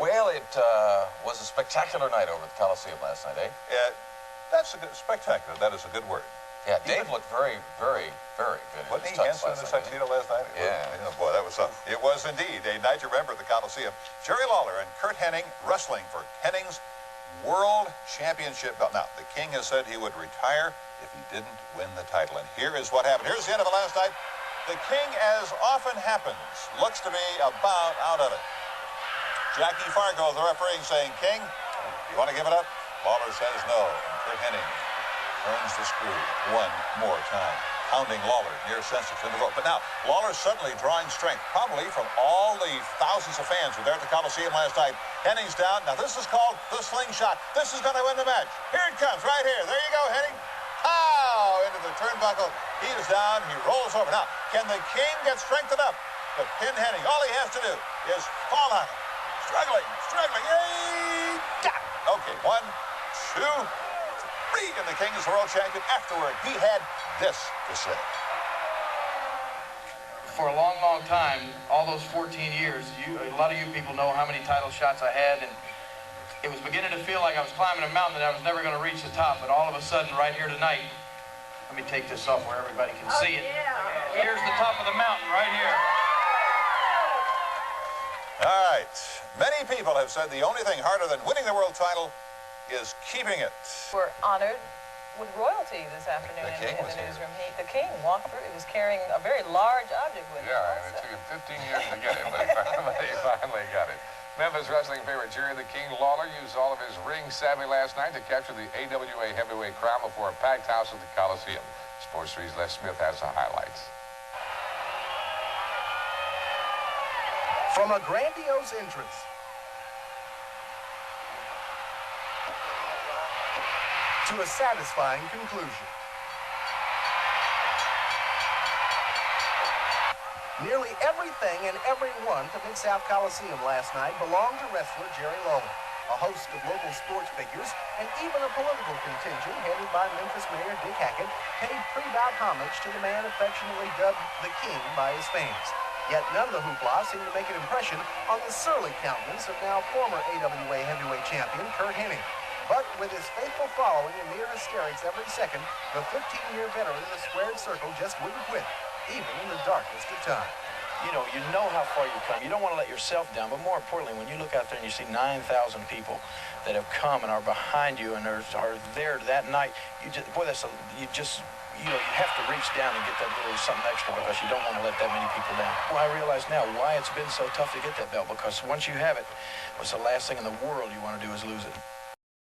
Well, it was a spectacular night over at the Coliseum last night, eh? That's a good, spectacular. That is a good word. Yeah, Dave looked very, very, very good. Wasn't he handsome in the tuxedo last night? Yeah. Oh, boy, that was something. It was indeed a night to remember at the Coliseum. Jerry Lawler and Curt Hennig wrestling for Hennig's World Championship belt. Now, the King has said he would retire if he didn't win the title. And here is what happened. Here's the end of the last night. The King, as often happens, looks to be about out of it. Jackie Fargo, the referee, saying, King, you want to give it up? Lawler says no. And Curt Hennig turns the screw one more time, pounding Lawler near senseless in the rope. But now, Lawler's suddenly drawing strength, probably from all the thousands of fans who were there at the Coliseum last night. Hennig's down. Now, this is called the slingshot. This is going to win the match. Here it comes, right here. There you go, Hennig. Pow! Into the turnbuckle. He is down. He rolls over. Now, can the King get strength enough to pin Hennig? All he has to do is fall on him. Struggling. Yay! Okay, 1, 2, 3, and the King is the world champion. Afterward, he had this to say. For a long, long time, all those 14 years, a lot of you people know how many title shots I had, and it was beginning to feel like I was climbing a mountain that I was never going to reach the top, but all of a sudden, right here tonight, let me take this off where everybody can see it. Yeah. Here's the top of the mountain right here. All right. Many people have said the only thing harder than winning the world title is keeping it. We're honored with royalty this afternoon in the newsroom. The King walked through. He was carrying a very large object with him. Yeah, and it took him 15 years to get it, but he finally got it. Memphis wrestling favorite Jerry the King Lawler used all of his ring savvy last night to capture the AWA heavyweight crown before a packed house at the Coliseum. Sports 3's Les Smith has the highlights. From a grandiose entrance to a satisfying conclusion. Nearly everything and everyone at Mid-South Coliseum last night belonged to wrestler Jerry Lawler. A host of local sports figures and even a political contingent headed by Memphis Mayor Dick Hackett paid pre-bout homage to the man affectionately dubbed the King by his fans. Yet none of the hoopla seemed to make an impression on the surly countenance of now former AWA heavyweight champion Curt Hennig. But with his faithful following and near hysterics every second, the 15-year veteran of the squared circle just wouldn't quit, even in the darkest of times. You know how far you've come. You don't want to let yourself down, but more importantly, when you look out there and you see 9,000 people that have come and are behind you and are there that night, you have to reach down and get that little something extra because you don't want to let that many people down. Well, I realize now why it's been so tough to get that belt, because once you have it, what's the last thing in the world you want to do is lose it.